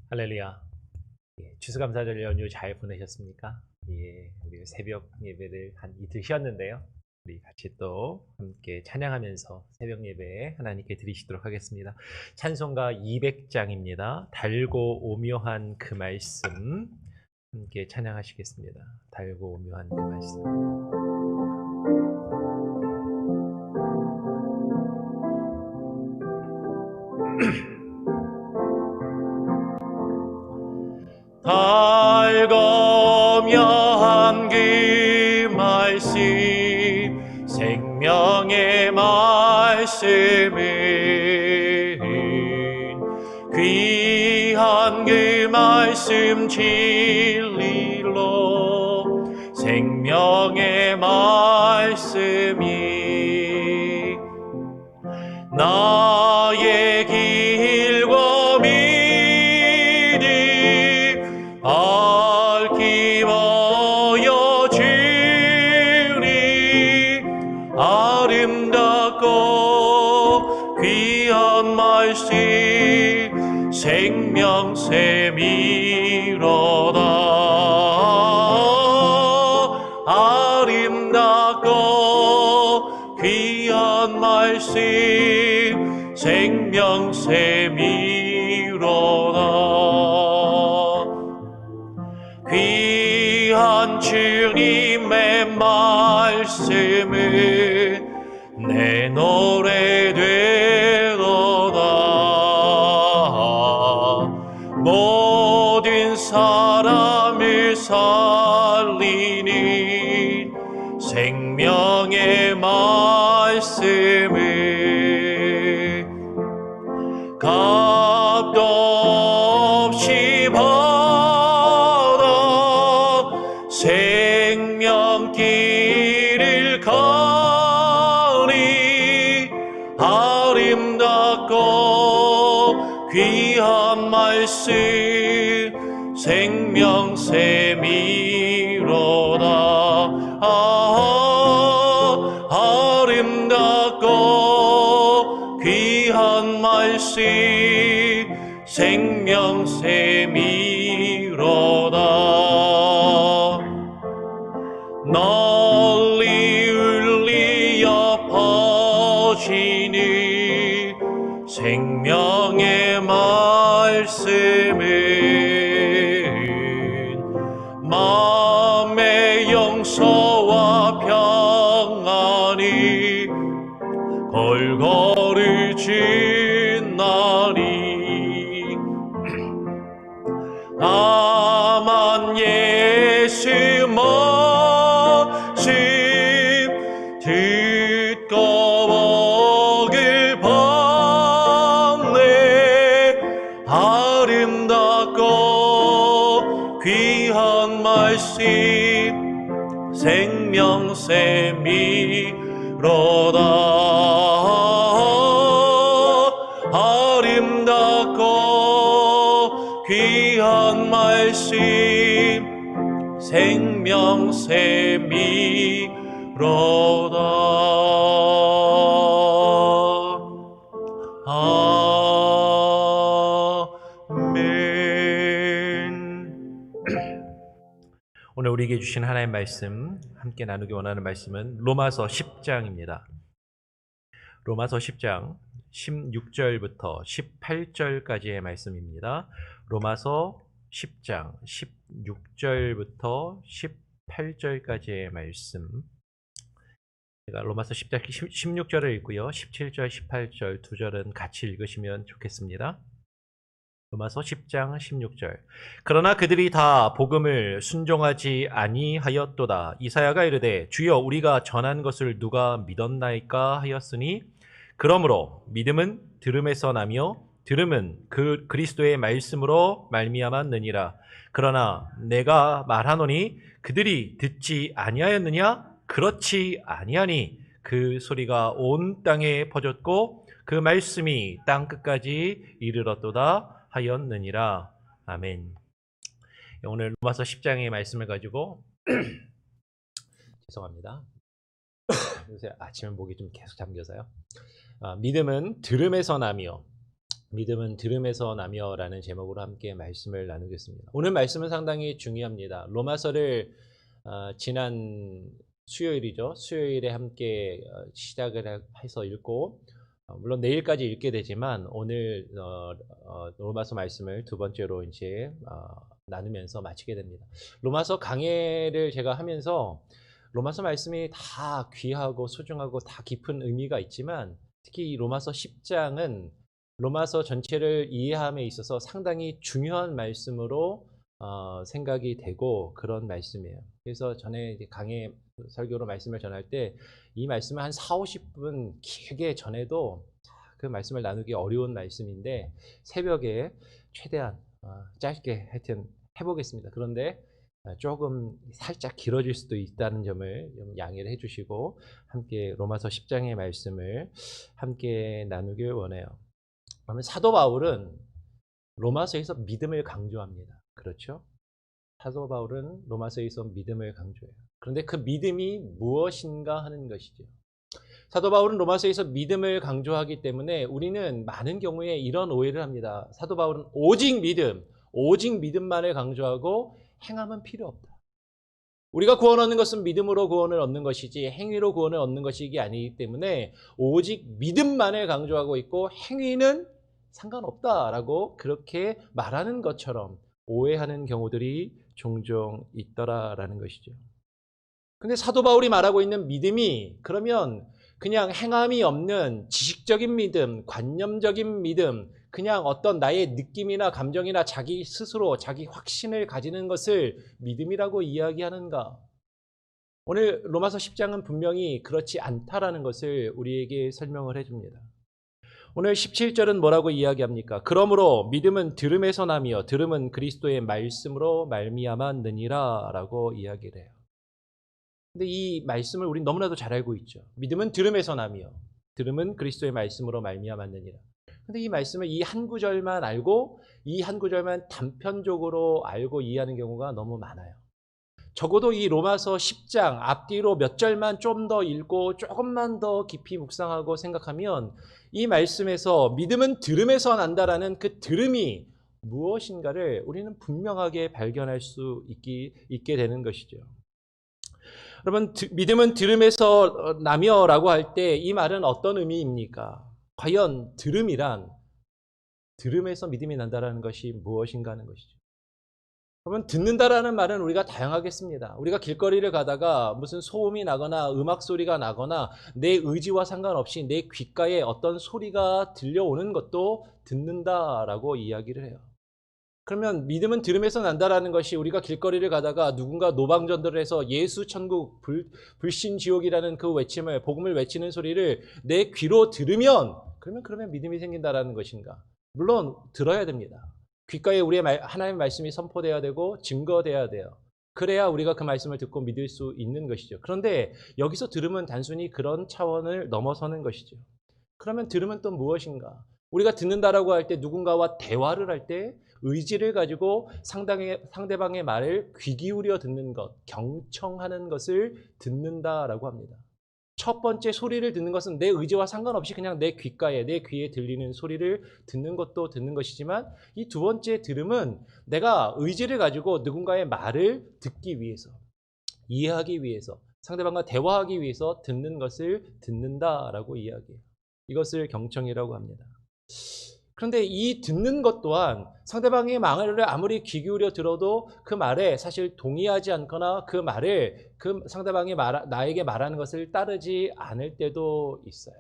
할렐루야. 추수감사절 연휴 잘 보내셨습니까? 우리 새벽 예배를 한 이틀 쉬었는데요. 우리 같이 또 함께 찬양하면서 새벽 예배 하나님께 드리시도록 하겠습니다. 찬송가 200장입니다. 달고 오묘한 그 말씀 함께 찬양하시겠습니다. 달고 오묘한 그 말씀. 달거묘한 그 말씀, 생명의 말씀은 귀한 그 말씀 진리로 생명의 말씀이 나의 길과 밝히 보여주니 아름답고 귀한 말씀 생명샘이로다. 아름답고 귀한 말씀 생명샘이로다. 귀한 주님의 말씀은 내 노래 되도다. 모든 사람을 살리는 생명의 말씀은 값도 없이 생명길을 가니 아름답고 귀한 말씀 생명샘이로다. 아름답고 귀한 말씀 생명샘이로다. 널리 울리어 퍼지는 생명의 말씀은 마음의 용서와 평안이 골고루 주나니 다만 예수 말씀 듣고 보길 바래. 아름답고 귀한 말씀 생명샘이로다. 아름답고 귀한 말씀 생명샘이로다. 아멘. 오늘 우리에게 주신 하나님의 말씀, 함께 나누기 원하는 말씀은 로마서 10장입니다. 로마서 10장 16절부터 18절까지의 말씀입니다. 로마서 10장 16절부터 18절까지의 말씀. 제가 로마서 10장 16절을 읽고요. 17절, 18절 두 절은 같이 읽으시면 좋겠습니다. 로마서 10장 16절. 그러나 그들이 다 복음을 순종하지 아니하였도다. 이사야가 이르되 주여 우리가 전한 것을 누가 믿었나이까 하였으니 그러므로 믿음은 들음에서 나며 들음은 그 그리스도의 말씀으로 말미암았느니라. 그러나 내가 말하노니 그들이 듣지 아니하였느냐? 그렇지 아니하니 그 소리가 온 땅에 퍼졌고 그 말씀이 땅 끝까지 이르렀도다 하였느니라. 아멘. 오늘 로마서 10장의 말씀을 가지고 죄송합니다. 요새 아침에 목이 좀 계속 잠겨서요. 믿음은 들음에서 나며 믿음은 들음에서 나며라는 제목으로 함께 말씀을 나누겠습니다. 오늘 말씀은 상당히 중요합니다. 로마서를 지난 수요일이죠. 수요일에 함께 시작을 해서 읽고 물론 내일까지 읽게 되지만 오늘 로마서 말씀을 두 번째로 이제 나누면서 마치게 됩니다. 로마서 강해를 제가 하면서 로마서 말씀이 다 귀하고 소중하고 다 깊은 의미가 있지만 특히 이 로마서 10장은 로마서 전체를 이해함에 있어서 상당히 중요한 말씀으로 생각이 되고 그런 말씀이에요. 그래서 전에 이제 강해 설교로 말씀을 전할 때 이 말씀을 한 40-50분 길게 전해도 그 말씀을 나누기 어려운 말씀인데 새벽에 최대한 짧게 하여튼 해보겠습니다. 그런데 조금 살짝 길어질 수도 있다는 점을 좀 양해를 해주시고 함께 로마서 10장의 말씀을 함께 나누길 원해요. 그러면 사도 바울은 로마서에서 믿음을 강조합니다. 그렇죠? 사도 바울은 로마서에서 믿음을 강조해요. 그런데 그 믿음이 무엇인가 하는 것이죠. 사도 바울은 로마서에서 믿음을 강조하기 때문에 우리는 많은 경우에 이런 오해를 합니다. 사도 바울은 오직 믿음만을 강조하고 행함은 필요 없다. 우리가 구원 얻는 것은 믿음으로 구원을 얻는 것이지 행위로 구원을 얻는 것이기 아니기 때문에 오직 믿음만을 강조하고 있고 행위는 상관없다라고 그렇게 말하는 것처럼 오해하는 경우들이 종종 있더라라는 것이죠. 근데 사도 바울이 말하고 있는 믿음이 그러면 그냥 행함이 없는 지식적인 믿음, 관념적인 믿음, 그냥 어떤 나의 느낌이나 감정이나 자기 스스로 자기 확신을 가지는 것을 믿음이라고 이야기하는가? 오늘 로마서 10장은 분명히 그렇지 않다라는 것을 우리에게 설명을 해줍니다. 오늘 17절은 뭐라고 이야기합니까? 그러므로 믿음은 들음에서 나며 들음은 그리스도의 말씀으로 말미암았느니라 라고 이야기를 해요. 근데 이 말씀을 우린 너무나도 잘 알고 있죠. 믿음은 들음에서 나며 들음은 그리스도의 말씀으로 말미암았느니라. 근데 이 말씀을 이 한 구절만 알고 이 한 구절만 단편적으로 알고 이해하는 경우가 너무 많아요. 적어도 이 로마서 10장 앞뒤로 몇 절만 좀 더 읽고 조금만 더 깊이 묵상하고 생각하면 이 말씀에서 믿음은 들음에서 난다라는 그 들음이 무엇인가를 우리는 분명하게 발견할 수 있게 되는 것이죠. 여러분, 믿음은 들음에서 나며라고 할 때 이 말은 어떤 의미입니까? 과연 들음에서 믿음이 난다라는 것이 무엇인가 하는 것이죠. 그러면 듣는다라는 말은 우리가 다양하게 씁니다. 우리가 길거리를 가다가 무슨 소음이 나거나 음악 소리가 나거나 내 의지와 상관없이 내 귓가에 어떤 소리가 들려오는 것도 듣는다라고 이야기를 해요. 그러면 믿음은 들음에서 난다라는 것이 우리가 길거리를 가다가 누군가 노방전도를 해서 예수 천국 불신 지옥이라는 그 외침을 복음을 외치는 소리를 내 귀로 들으면 그러면 믿음이 생긴다라는 것인가? 물론 들어야 됩니다. 귓가에 우리의 하나님의 말씀이 선포돼야 되고 증거돼야 돼요. 그래야 우리가 그 말씀을 듣고 믿을 수 있는 것이죠. 그런데 여기서 들음은 단순히 그런 차원을 넘어서는 것이죠. 그러면 들음은 또 무엇인가? 우리가 듣는다라고 할 때 누군가와 대화를 할 때 의지를 가지고 상대방의 말을 귀 기울여 듣는 것, 경청하는 것을 듣는다라고 합니다. 첫 번째 소리를 듣는 것은 내 의지와 상관없이 그냥 내 귓가에, 내 귀에 들리는 소리를 듣는 것도 듣는 것이지만 이 두 번째 들음은 내가 의지를 가지고 누군가의 말을 듣기 위해서, 이해하기 위해서, 상대방과 대화하기 위해서 듣는 것을 듣는다라고 이야기해요. 이것을 경청이라고 합니다. 그런데 이 듣는 것 또한 상대방의 말을 아무리 귀 기울여 들어도 그 말에 사실 동의하지 않거나 그 말을 그 상대방이 나에게 말하는 것을 따르지 않을 때도 있어요.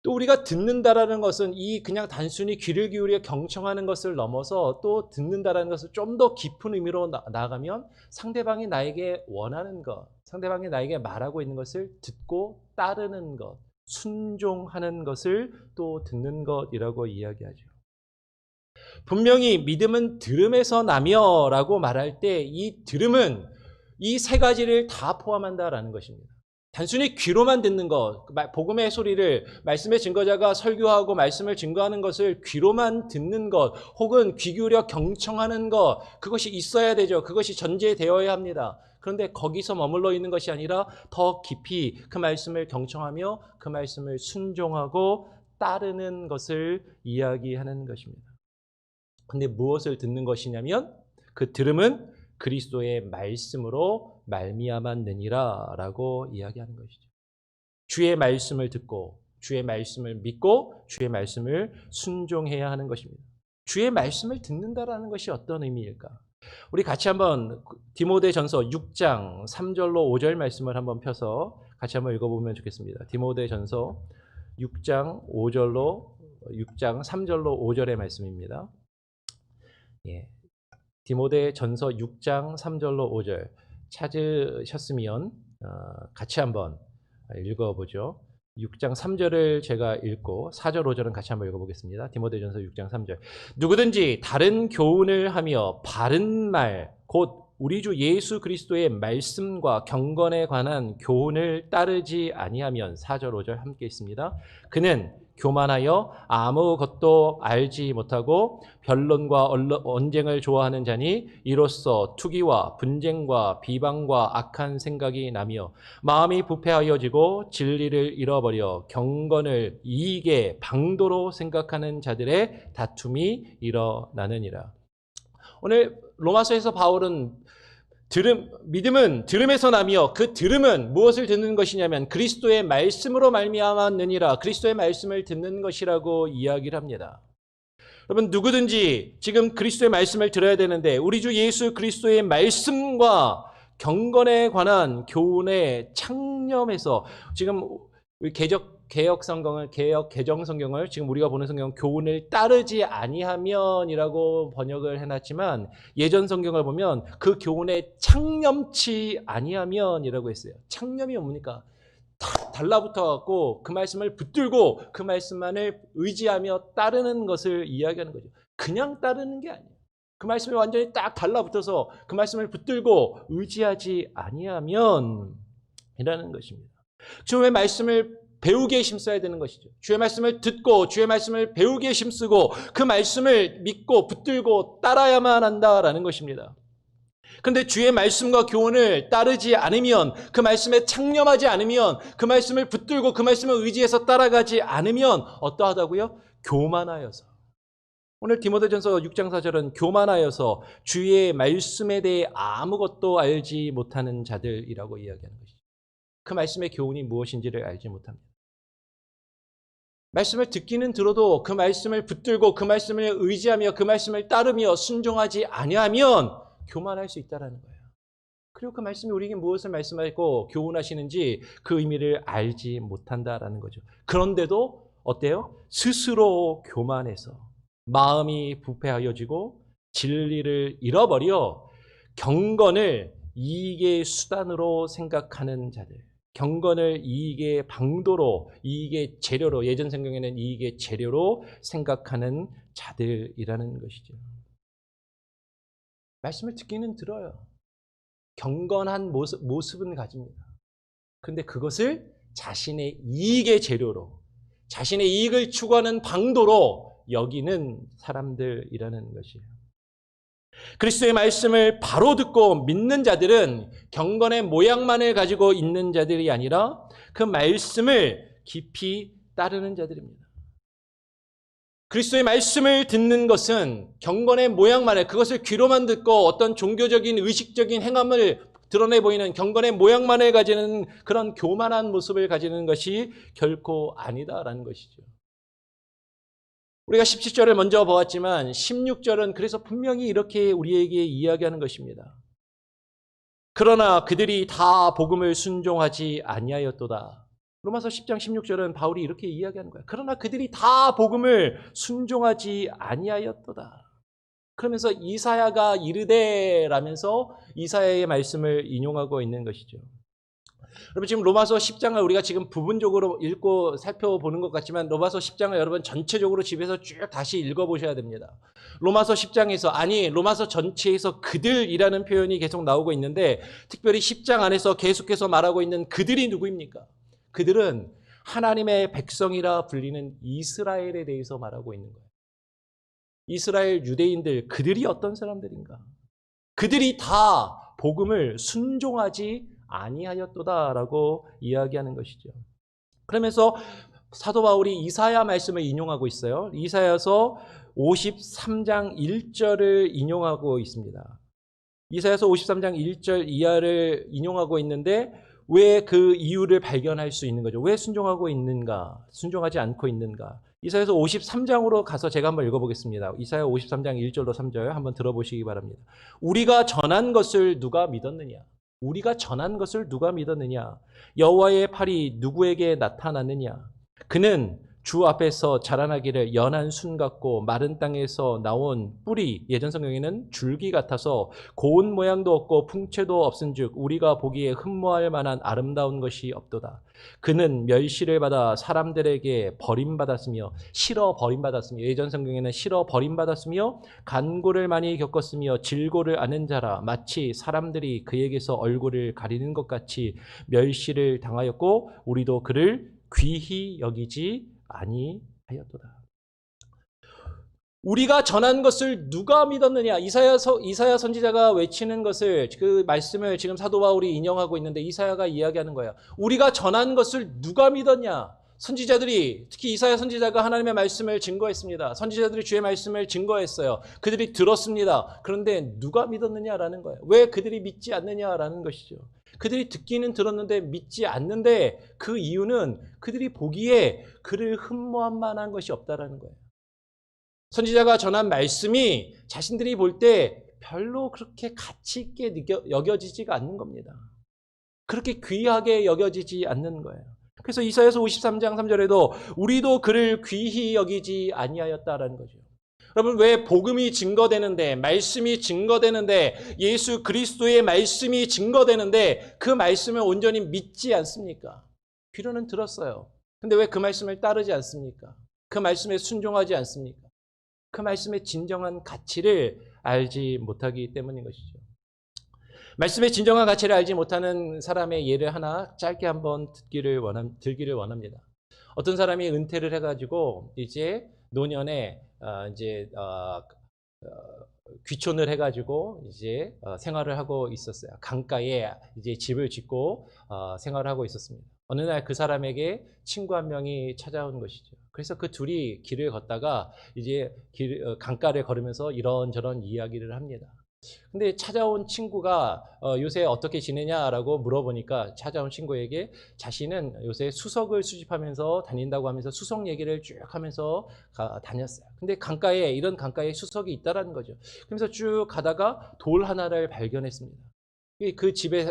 또 우리가 듣는다라는 것은 이 그냥 단순히 귀를 기울여 경청하는 것을 넘어서 또 듣는다라는 것을 좀 더 깊은 의미로 나아가면 상대방이 나에게 원하는 것, 상대방이 나에게 말하고 있는 것을 듣고 따르는 것, 순종하는 것을 또 듣는 것이라고 이야기하죠. 분명히 믿음은 들음에서 나며라고 말할 때 이 들음은 이 세 가지를 다 포함한다라는 것입니다. 단순히 귀로만 듣는 것, 복음의 소리를 말씀의 증거자가 설교하고 말씀을 증거하는 것을 귀로만 듣는 것, 혹은 귀 기울여 경청하는 것, 그것이 있어야 되죠. 그것이 전제되어야 합니다. 그런데 거기서 머물러 있는 것이 아니라 더 깊이 그 말씀을 경청하며 그 말씀을 순종하고 따르는 것을 이야기하는 것입니다. 근데 무엇을 듣는 것이냐면 그 들음은 그리스도의 말씀으로 말미암았느니라 라고 이야기하는 것이죠. 주의 말씀을 듣고 주의 말씀을 믿고 주의 말씀을 순종해야 하는 것입니다. 주의 말씀을 듣는다라는 것이 어떤 의미일까? 우리 같이 한번 디모데전서 6장 3절로 5절 말씀을 한번 펴서 같이 한번 읽어보면 좋겠습니다. 디모데전서 6장 3절로 5절의 말씀입니다. 예. 디모데전서 6장 3절로 5절 찾으셨으면 같이 한번 읽어보죠. 6장 3절을 제가 읽고 4절 5절은 같이 한번 읽어보겠습니다. 디모데전서 6장 3절. 누구든지 다른 교훈을 하며 바른 말 곧 우리 주 예수 그리스도의 말씀과 경건에 관한 교훈을 따르지 아니하면 4절 5절 함께 있습니다. 그는 교만하여 아무것도 알지 못하고 변론과 언쟁을 좋아하는 자니 이로써 투기와 분쟁과 비방과 악한 생각이 나며 마음이 부패하여지고 진리를 잃어버려 경건을 이익의 방도로 생각하는 자들의 다툼이 일어나느니라. 오늘 로마서에서 바울은 믿음은 들음에서 나며 그 들음은 무엇을 듣는 것이냐면 그리스도의 말씀으로 말미암았느니라. 그리스도의 말씀을 듣는 것이라고 이야기를 합니다. 여러분 누구든지 지금 그리스도의 말씀을 들어야 되는데 우리 주 예수 그리스도의 말씀과 경건에 관한 교훈에 창념해서 지금 개혁 개정 성경을 지금 우리가 보는 성경 교훈을 따르지 아니하면이라고 번역을 해놨지만 예전 성경을 보면 그 교훈에 창념치 아니하면이라고 했어요. 창념이 뭡니까? 탁 달라붙어 갖고 그 말씀을 붙들고 그 말씀만을 의지하며 따르는 것을 이야기하는 거죠. 그냥 따르는 게 아니에요. 그 말씀에 완전히 딱 달라붙어서 그 말씀을 붙들고 의지하지 아니하면 이라는 것입니다. 주의 말씀을 배우기에 힘써야 되는 것이죠. 주의 말씀을 듣고 주의 말씀을 배우기에 힘쓰고 그 말씀을 믿고 붙들고 따라야만 한다라는 것입니다. 그런데 주의 말씀과 교훈을 따르지 않으면 그 말씀에 창념하지 않으면 그 말씀을 붙들고 그 말씀을 의지해서 따라가지 않으면 어떠하다고요? 교만하여서. 오늘 디모데전서 6장 4절은 교만하여서 주의 말씀에 대해 아무것도 알지 못하는 자들이라고 이야기하는 것이죠. 그 말씀의 교훈이 무엇인지를 알지 못합니다. 말씀을 듣기는 들어도 그 말씀을 붙들고 그 말씀을 의지하며 그 말씀을 따르며 순종하지 아니하면 교만할 수 있다는 거예요. 그리고 그 말씀이 우리에게 무엇을 말씀하고 교훈하시는지 그 의미를 알지 못한다라는 거죠. 그런데도 어때요? 스스로 교만해서 마음이 부패하여지고 진리를 잃어버려 경건을 이익의 수단으로 생각하는 자들. 경건을 이익의 방도로, 이익의 재료로, 예전 성경에는 이익의 재료로 생각하는 자들이라는 것이죠. 말씀을 듣기는 들어요. 경건한 모습은 가집니다. 그런데 그것을 자신의 이익의 재료로, 자신의 이익을 추구하는 방도로 여기는 사람들이라는 것이에요. 그리스도의 말씀을 바로 듣고 믿는 자들은 경건의 모양만을 가지고 있는 자들이 아니라 그 말씀을 깊이 따르는 자들입니다. 그리스도의 말씀을 듣는 것은 경건의 모양만을, 그것을 귀로만 듣고 어떤 종교적인 의식적인 행함을 드러내 보이는 경건의 모양만을 가지는 그런 교만한 모습을 가지는 것이 결코 아니다라는 것이죠. 우리가 17절을 먼저 보았지만 16절은 그래서 분명히 이렇게 우리에게 이야기하는 것입니다. 그러나 그들이 다 복음을 순종하지 아니하였도다. 로마서 10장 16절은 바울이 이렇게 이야기하는 거예요. 그러나 그들이 다 복음을 순종하지 아니하였도다. 그러면서 이사야가 이르되라면서 이사야의 말씀을 인용하고 있는 것이죠. 여러분 지금 로마서 10장을 우리가 지금 부분적으로 읽고 살펴보는 것 같지만 로마서 10장을 여러분 전체적으로 집에서 쭉 다시 읽어보셔야 됩니다. 로마서 10장에서 로마서 전체에서 그들이라는 표현이 계속 나오고 있는데 특별히 10장 안에서 계속해서 말하고 있는 그들이 누구입니까? 그들은 하나님의 백성이라 불리는 이스라엘에 대해서 말하고 있는 거예요. 이스라엘 유대인들 그들이 어떤 사람들인가? 그들이 다 복음을 순종하지 아니하였도다라고 이야기하는 것이죠. 그러면서 사도 바울이 이사야 말씀을 인용하고 있어요. 이사야서 53장 1절을 인용하고 있습니다. 이사야서 53장 1절 이하를 인용하고 있는데 왜 그 이유를 발견할 수 있는 거죠? 왜 순종하고 있는가? 순종하지 않고 있는가? 이사야서 53장으로 가서 제가 한번 읽어보겠습니다. 이사야 53장 1절로 3절 한번 들어보시기 바랍니다. 우리가 전한 것을 누가 믿었느냐? 우리가 전한 것을 누가 믿었느냐? 여호와의 팔이 누구에게 나타났느냐? 그는 주 앞에서 자라나기를 연한 순 같고 마른 땅에서 나온 뿌리, 예전 성경에는 줄기 같아서 고운 모양도 없고 풍채도 없은즉 우리가 보기에 흠모할 만한 아름다운 것이 없도다. 그는 멸시를 받아 사람들에게 버림받았으며 싫어 버림받았으며, 예전 성경에는 싫어 버림받았으며 간고를 많이 겪었으며 질고를 아는 자라 마치 사람들이 그에게서 얼굴을 가리는 것 같이 멸시를 당하였고 우리도 그를 귀히 여기지 아니하였도다. 우리가 전한 것을 누가 믿었느냐? 이사야 선지자가 외치는 것을, 그 말씀을 지금 사도 바울이 인용하고 있는데 이사야가 이야기하는 거예요. 우리가 전한 것을 누가 믿었냐? 선지자들이, 특히 이사야 선지자가 하나님의 말씀을 증거했습니다. 선지자들이 주의 말씀을 증거했어요. 그들이 들었습니다. 그런데 누가 믿었느냐라는 거예요. 왜 그들이 믿지 않느냐라는 것이죠. 그들이 듣기는 들었는데 믿지 않는데 그 이유는 그들이 보기에 그를 흠모할 만한 것이 없다라는 거예요. 선지자가 전한 말씀이 자신들이 볼 때 별로 그렇게 가치 있게 여겨지지가 않는 겁니다. 그렇게 귀하게 여겨지지 않는 거예요. 그래서 이사야서 53장 3절에도 우리도 그를 귀히 여기지 아니하였다라는 거죠. 여러분, 왜 복음이 증거되는데, 말씀이 증거되는데, 예수 그리스도의 말씀이 증거되는데 그 말씀을 온전히 믿지 않습니까? 귀로는 들었어요. 근데 왜 그 말씀을 따르지 않습니까? 그 말씀에 순종하지 않습니까? 그 말씀의 진정한 가치를 알지 못하기 때문인 것이죠. 말씀의 진정한 가치를 알지 못하는 사람의 예를 하나 짧게 한번 들기를 원합니다. 어떤 사람이 은퇴를 해가지고 이제 노년에 귀촌을 해가지고 이제 생활을 하고 있었어요. 강가에 이제 집을 짓고 생활을 하고 있었습니다. 어느 날 그 사람에게 친구 한 명이 찾아온 것이죠. 그래서 그 둘이 길을 걷다가 이제 강가를 걸으면서 이런저런 이야기를 합니다. 근데 찾아온 친구가 요새 어떻게 지내냐라고 물어보니까 찾아온 친구에게 자신은 요새 수석을 수집하면서 다닌다고 하면서 수석 얘기를 쭉 하면서 다녔어요. 근데 이런 강가에 수석이 있다라는 거죠. 그러면서 쭉 가다가 돌 하나를 발견했습니다. 그 집에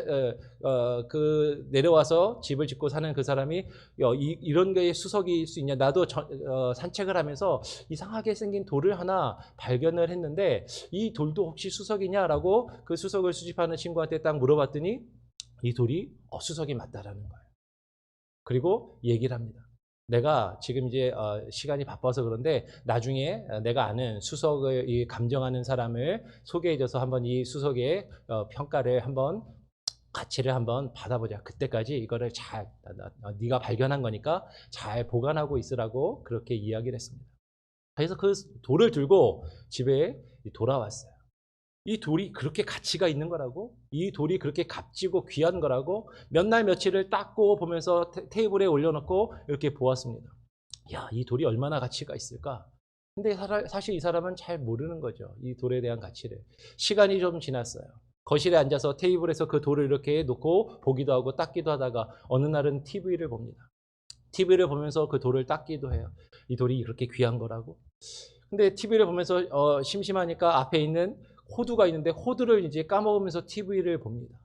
내려와서 집을 짓고 사는 그 사람이 이런 거에 수석일 수 있냐? 나도 산책을 하면서 이상하게 생긴 돌을 하나 발견을 했는데 이 돌도 혹시 수석이냐라고 그 수석을 수집하는 친구한테 딱 물어봤더니 이 돌이 수석이 맞다라는 거예요. 그리고 얘기를 합니다. 내가 지금 이제 시간이 바빠서 그런데 나중에 내가 아는 수석을 감정하는 사람을 소개해줘서 한번 이 수석의 평가를 한번 가치를 한번 받아보자. 그때까지 이거를 잘 네가 발견한 거니까 잘 보관하고 있으라고 그렇게 이야기를 했습니다. 그래서 그 돌을 들고 집에 돌아왔어요. 이 돌이 그렇게 가치가 있는 거라고? 이 돌이 그렇게 값지고 귀한 거라고? 몇 날 며칠을 닦고 보면서 테이블에 올려놓고 이렇게 보았습니다. 야, 이 돌이 얼마나 가치가 있을까? 근데 사실 이 사람은 잘 모르는 거죠. 이 돌에 대한 가치를. 시간이 좀 지났어요. 거실에 앉아서 테이블에서 그 돌을 이렇게 놓고 보기도 하고 닦기도 하다가 어느 날은 TV를 봅니다. TV를 보면서 그 돌을 닦기도 해요. 이 돌이 그렇게 귀한 거라고? 근데 TV를 보면서 심심하니까 앞에 있는 호두가 있는데 호두를 이제 까먹으면서 TV를 봅니다.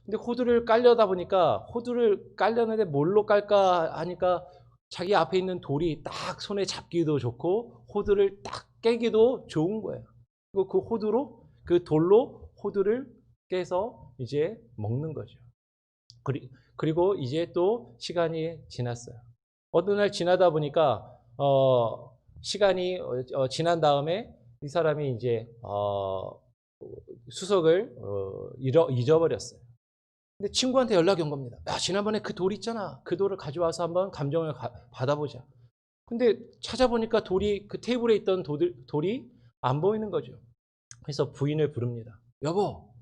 근데 호두를 깔려다 보니까 호두를 깔려는데 뭘로 깔까 하니까 자기 앞에 있는 돌이 딱 손에 잡기도 좋고 호두를 딱 깨기도 좋은 거예요. 그리고 그 돌로 호두를 깨서 이제 먹는 거죠. 그리고 이제 또 시간이 지났어요. 어느 날 지나다 보니까 시간이 지난 다음에 이 사람이 이제 수석을 잊어버렸어요. 근데 친구한테 연락이 온 겁니다. 야, 지난번에 그 돌 있잖아. 그 돌을 가져와서 한번 감정을 받아보자. 근데 찾아보니까 그 테이블에 있던 돌이 안 보이는 거죠. 그래서 부인을 부릅니다. 여보,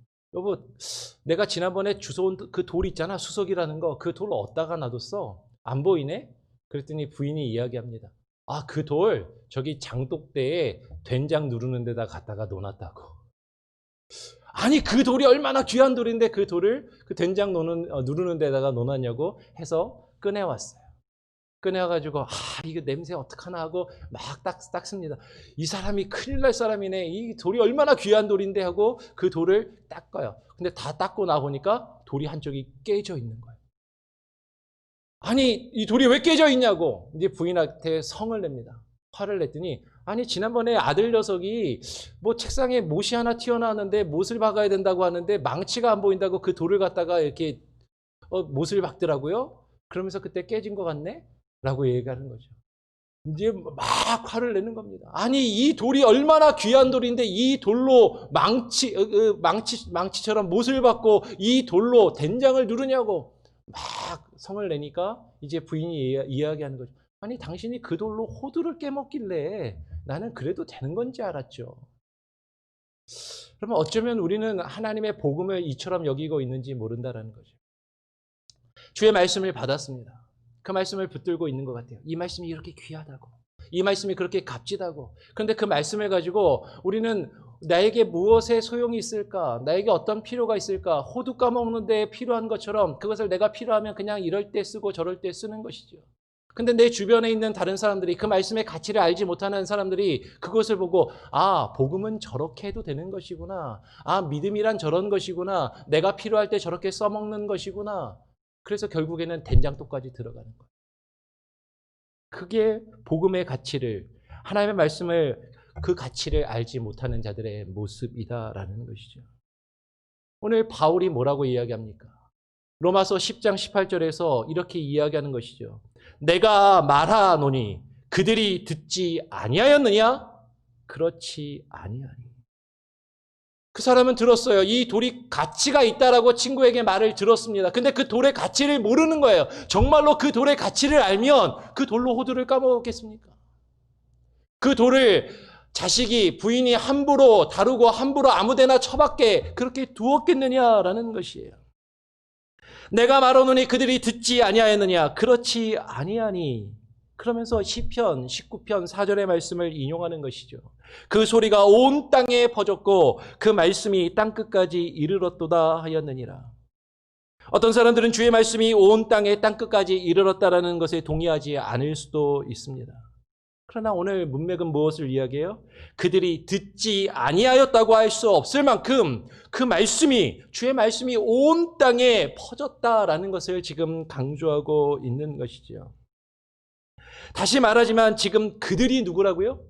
내가 지난번에 주워온 그 돌 있잖아. 수석이라는 거. 그 돌을 어디다가 놔뒀어? 안 보이네? 그랬더니 부인이 이야기합니다. 아, 그 돌 저기 장독대에 된장 누르는 데다 갖다가 놓았다고. 아니, 그 돌이 얼마나 귀한 돌인데 그 돌을 그 된장 누르는 데다가 놓았냐고 해서 꺼내왔어요. 꺼내와가지고 이거 냄새 어떡하나 하고 막 닦습니다. 이 사람이 큰일 날 사람이네. 이 돌이 얼마나 귀한 돌인데 하고 그 돌을 닦아요. 근데 다 닦고 나보니까 돌이 한쪽이 깨져 있는 거예요. 아니, 이 돌이 왜 깨져 있냐고 이제 부인한테 성을 냅니다. 화를 냈더니, 아니, 지난번에 아들 녀석이 뭐 책상에 못이 하나 튀어나왔는데 못을 박아야 된다고 하는데 망치가 안 보인다고 그 돌을 갖다가 이렇게 못을 박더라고요. 그러면서 그때 깨진 것 같네? 라고 얘기하는 거죠. 이제 막 화를 내는 겁니다. 아니, 이 돌이 얼마나 귀한 돌인데 이 돌로 망치처럼 못을 박고 이 돌로 된장을 누르냐고 막 성을 내니까 이제 부인이 이야기하는 거죠. 아니, 당신이 그 돌로 호두를 깨먹길래 나는 그래도 되는 건지 알았죠. 그러면 어쩌면 우리는 하나님의 복음을 이처럼 여기고 있는지 모른다라는 거죠. 주의 말씀을 받았습니다. 그 말씀을 붙들고 있는 것 같아요. 이 말씀이 이렇게 귀하다고, 이 말씀이 그렇게 값지다고. 그런데 그 말씀을 가지고 우리는 나에게 무엇에 소용이 있을까? 나에게 어떤 필요가 있을까? 호두 까먹는 데 필요한 것처럼 그것을 내가 필요하면 그냥 이럴 때 쓰고 저럴 때 쓰는 것이죠. 근데 내 주변에 있는 다른 사람들이, 그 말씀의 가치를 알지 못하는 사람들이 그것을 보고, 아, 복음은 저렇게 해도 되는 것이구나. 아, 믿음이란 저런 것이구나. 내가 필요할 때 저렇게 써먹는 것이구나. 그래서 결국에는 된장독까지 들어가는 거예요. 그게 복음의 가치를, 하나님의 말씀을, 그 가치를 알지 못하는 자들의 모습이다라는 것이죠. 오늘 바울이 뭐라고 이야기합니까? 로마서 10장 18절에서 이렇게 이야기하는 것이죠. 내가 말하노니 그들이 듣지 아니하였느냐? 그렇지 아니하니. 그 사람은 들었어요. 이 돌이 가치가 있다라고 친구에게 말을 들었습니다. 근데 그 돌의 가치를 모르는 거예요. 정말로 그 돌의 가치를 알면 그 돌로 호두를 까먹었겠습니까? 그 돌을 자식이, 부인이 함부로 다루고 함부로 아무데나 처박게 그렇게 두었겠느냐라는 것이에요. 내가 말하노니 그들이 듣지 아니하였느냐? 그렇지 아니하니. 그러면서 시편 19편 4절의 말씀을 인용하는 것이죠. 그 소리가 온 땅에 퍼졌고 그 말씀이 땅끝까지 이르렀도다 하였느니라. 어떤 사람들은 주의 말씀이 온 땅에 땅끝까지 이르렀다라는 것에 동의하지 않을 수도 있습니다. 그러나 오늘 문맥은 무엇을 이야기해요? 그들이 듣지 아니하였다고 할 수 없을 만큼 그 말씀이, 주의 말씀이 온 땅에 퍼졌다라는 것을 지금 강조하고 있는 것이죠. 다시 말하지만 지금 그들이 누구라고요?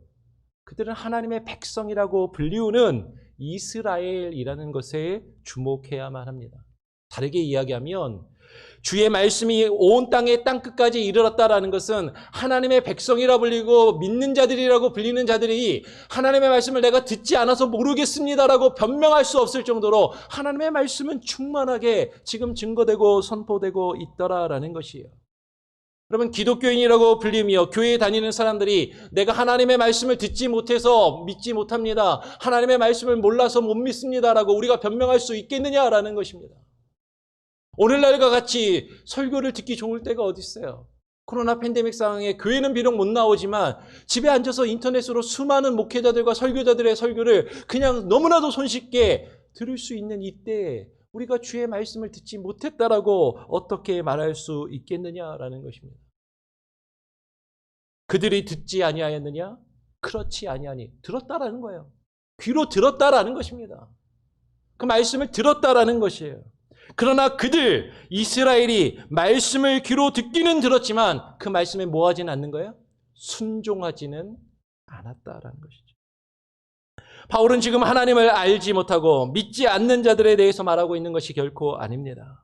그들은 하나님의 백성이라고 불리우는 이스라엘이라는 것에 주목해야만 합니다. 다르게 이야기하면 주의 말씀이 온 땅의 땅끝까지 이르렀다라는 것은 하나님의 백성이라 불리고 믿는 자들이라고 불리는 자들이 하나님의 말씀을 내가 듣지 않아서 모르겠습니다라고 변명할 수 없을 정도로 하나님의 말씀은 충만하게 지금 증거되고 선포되고 있더라라는 것이에요. 여러분, 기독교인이라고 불리며 교회에 다니는 사람들이 내가 하나님의 말씀을 듣지 못해서 믿지 못합니다. 하나님의 말씀을 몰라서 못 믿습니다라고 우리가 변명할 수 있겠느냐라는 것입니다. 오늘날과 같이 설교를 듣기 좋을 때가 어디 있어요? 코로나 팬데믹 상황에 교회는 비록 못 나오지만 집에 앉아서 인터넷으로 수많은 목회자들과 설교자들의 설교를 그냥 너무나도 손쉽게 들을 수 있는 이때에 우리가 주의 말씀을 듣지 못했다라고 어떻게 말할 수 있겠느냐라는 것입니다. 그들이 듣지 아니하였느냐? 그렇지 아니하니. 들었다라는 거예요. 귀로 들었다라는 것입니다. 그 말씀을 들었다라는 것이에요. 그러나 그들, 이스라엘이 말씀을 귀로 듣기는 들었지만 그 말씀에 뭐 하지는 않는 거예요? 순종하지는 않았다라는 것이죠. 바울은 지금 하나님을 알지 못하고 믿지 않는 자들에 대해서 말하고 있는 것이 결코 아닙니다.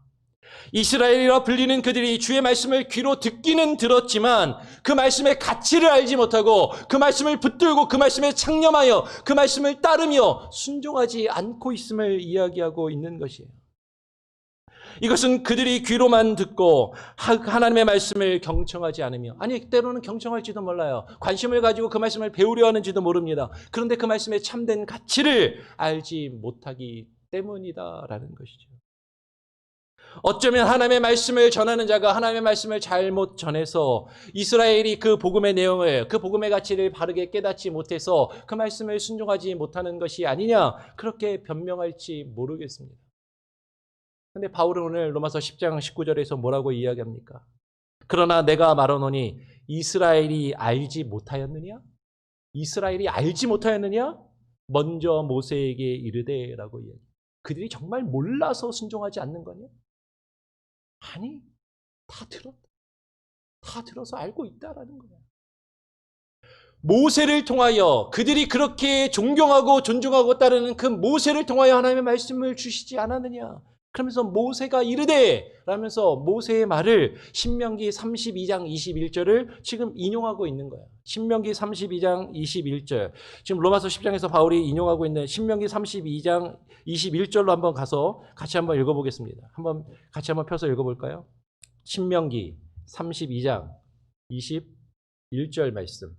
이스라엘이라 불리는 그들이 주의 말씀을 귀로 듣기는 들었지만 그 말씀의 가치를 알지 못하고 그 말씀을 붙들고 그 말씀에 창념하여 그 말씀을 따르며 순종하지 않고 있음을 이야기하고 있는 것이에요. 이것은 그들이 귀로만 듣고 하나님의 말씀을 경청하지 않으며, 아니 때로는 경청할지도 몰라요. 관심을 가지고 그 말씀을 배우려 하는지도 모릅니다. 그런데 그 말씀의 참된 가치를 알지 못하기 때문이다라는 것이죠. 어쩌면 하나님의 말씀을 전하는 자가 하나님의 말씀을 잘못 전해서 이스라엘이 그 복음의 내용을, 그 복음의 가치를 바르게 깨닫지 못해서 그 말씀을 순종하지 못하는 것이 아니냐, 그렇게 변명할지 모르겠습니다. 근데 바울은 오늘 로마서 10장 19절에서 뭐라고 이야기합니까? 그러나 내가 말하노니 이스라엘이 알지 못하였느냐? 이스라엘이 알지 못하였느냐? 먼저 모세에게 이르되라고 이야기해요. 그들이 정말 몰라서 순종하지 않는 거냐? 아니, 다 들었다. 다 들어서 알고 있다라는 거야. 모세를 통하여 그들이 그렇게 존경하고 존중하고 따르는 그 모세를 통하여 하나님의 말씀을 주시지 않았느냐? 그러면서 모세가 이르되 라면서 모세의 말을 신명기 32장 21절을 지금 인용하고 있는 거예요. 신명기 32장 21절. 지금 로마서 10장에서 바울이 인용하고 있는 신명기 32장 21절로 한번 가서 같이 한번 읽어보겠습니다. 같이 한번 펴서 읽어볼까요? 신명기 32장 21절 말씀.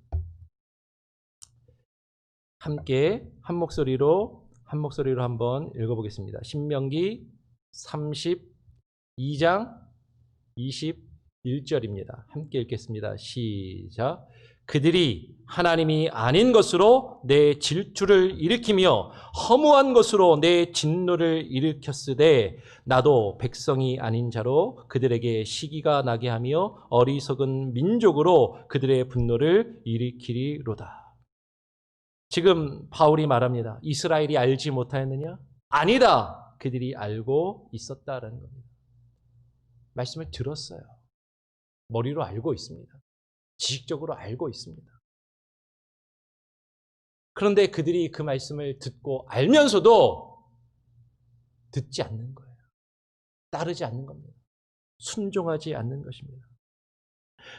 함께 한 목소리로 한번 읽어보겠습니다. 신명기 32장 21절입니다. 함께 읽겠습니다. 시작. 그들이 하나님이 아닌 것으로 내 질투를 일으키며 허무한 것으로 내 진노를 일으켰으되 나도 백성이 아닌 자로 그들에게 시기가 나게 하며 어리석은 민족으로 그들의 분노를 일으키리로다. 지금 바울이 말합니다. 이스라엘이 알지 못하였느냐? 아니다. 그들이 알고 있었다라는 겁니다. 말씀을 들었어요. 머리로 알고 있습니다. 지식적으로 알고 있습니다. 그런데 그들이 그 말씀을 듣고 알면서도 듣지 않는 거예요. 따르지 않는 겁니다. 순종하지 않는 것입니다.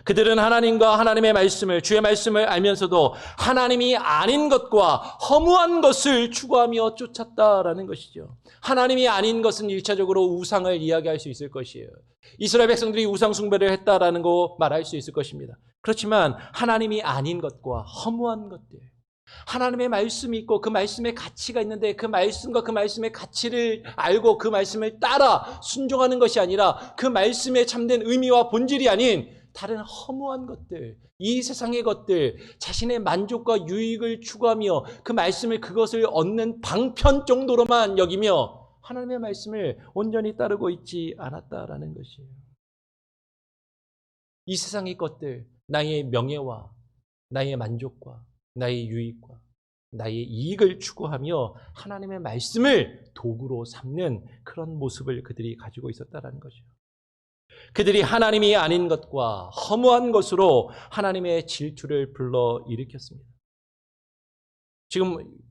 그들은 하나님과 하나님의 말씀을, 주의 말씀을 알면서도 하나님이 아닌 것과 허무한 것을 추구하며 쫓았다라는 것이죠. 하나님이 아닌 것은 1차적으로 우상을 이야기할 수 있을 것이에요. 이스라엘 백성들이 우상 숭배를 했다라는 거 말할 수 있을 것입니다. 그렇지만 하나님이 아닌 것과 허무한 것들, 하나님의 말씀이 있고 그 말씀의 가치가 있는데 그 말씀과 그 말씀의 가치를 알고 그 말씀을 따라 순종하는 것이 아니라 그 말씀의 참된 의미와 본질이 아닌 다른 허무한 것들, 이 세상의 것들, 자신의 만족과 유익을 추구하며 그 말씀을 그것을 얻는 방편 정도로만 여기며 하나님의 말씀을 온전히 따르고 있지 않았다라는 것이에요. 이 세상의 것들, 나의 명예와 나의 만족과 나의 유익과 나의 이익을 추구하며 하나님의 말씀을 도구로 삼는 그런 모습을 그들이 가지고 있었다라는 거죠. 그들이 하나님이 아닌 것과 허무한 것으로 하나님의 질투를 불러 일으켰습니다.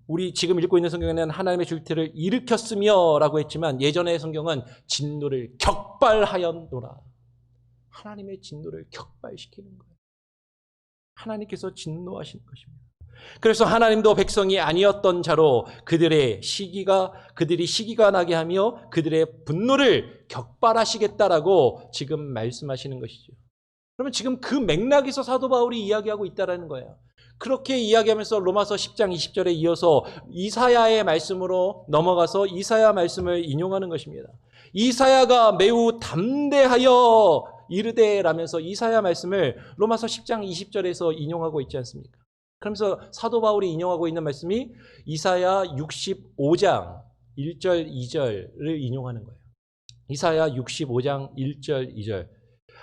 우리 지금 읽고 있는 성경에는 하나님의 질투를 일으켰으며 라고 했지만 예전의 성경은 진노를 격발하였노라. 하나님의 진노를 격발시키는 거예요. 하나님께서 진노하시는 것입니다. 그래서 하나님도 백성이 아니었던 자로 그들이 시기가 나게 하며 그들의 분노를 격발하시겠다라고 지금 말씀하시는 것이죠. 그러면 지금 그 맥락에서 사도 바울이 이야기하고 있다라는 거예요. 그렇게 이야기하면서 로마서 10장 20절에 이어서 이사야의 말씀으로 넘어가서 이사야 말씀을 인용하는 것입니다. 이사야가 매우 담대하여 이르되라면서 이사야 말씀을 로마서 10장 20절에서 인용하고 있지 않습니까? 그러면서 사도 바울이 인용하고 있는 말씀이 이사야 65장 1절 2절을 인용하는 거예요. 이사야 65장 1절 2절.